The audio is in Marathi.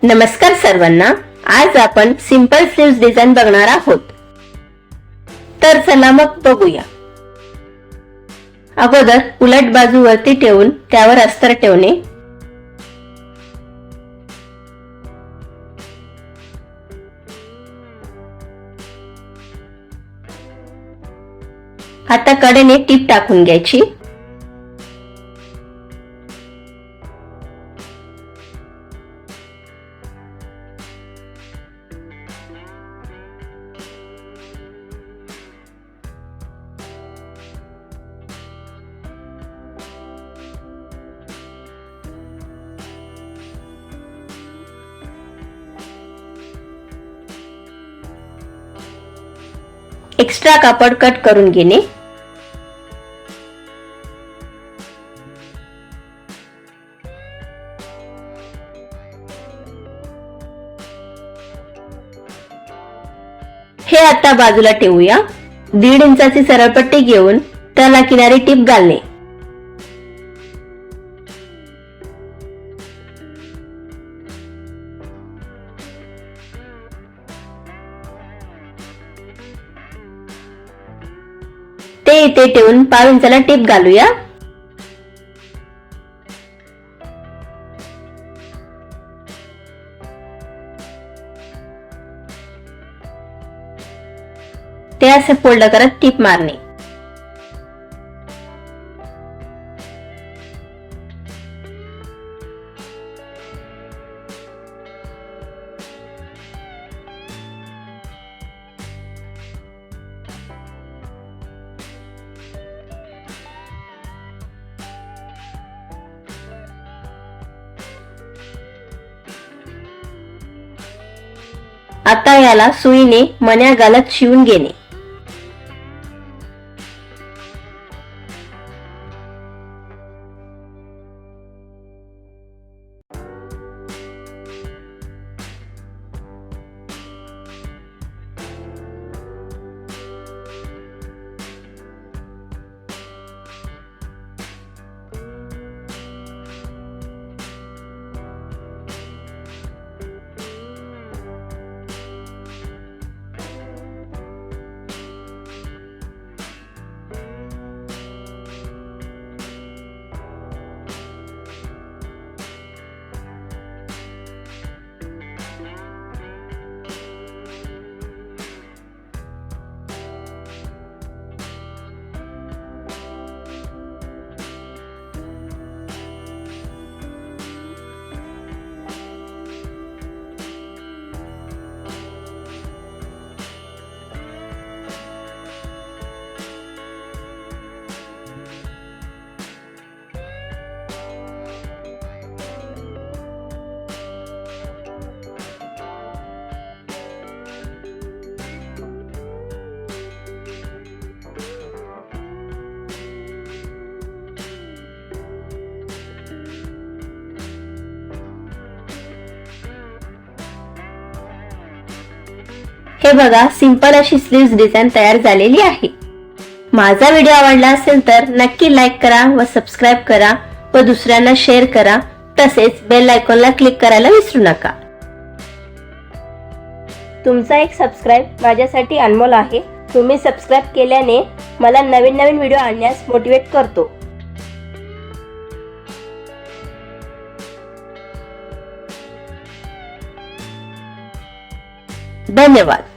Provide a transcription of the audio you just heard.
नमस्कार सर्वांना, आज आपण सिंपल स्लीव्स डिझाइन बघणार आहोत। तर चला मग बघूया। अगोदर उलट बाजू वरती ठेवून त्यावर अस्तर ठेवणे, आता कडेने टीप टाकून घ्यायची। एक्स्ट्रा कापड कट करून घेणे, हे आता बाजूला ठेवूया। 1.5 इंचाची सरळपट्टी घेऊन त्याला किनारी टीप घालणे, ते इथे ठेवून 1/2 इंचाला टीप घालूया। ते असे फोल्ड करत टीप मारणे। आता याला सुईने मण्या घालत शिवून घेणे। हे बघा, सिंपल अशी स्लीव्स डिझाइन तयार झालेली आहे। माझा व्हिडिओ आवडला असेल तर नक्की लाईक करा व सबस्क्राइब करा व दुसऱ्यांना शेअर करा। तसेच बेल आयकॉनला क्लिक करायला विसरू नका। तुमचा एक सबस्क्राइब माझ्यासाठी अनमोल आहे। तुम्ही सबस्क्राइब केल्याने मला नवीन नवीन व्हिडिओ आणण्यास मोटिवेट करतो। धन्यवाद।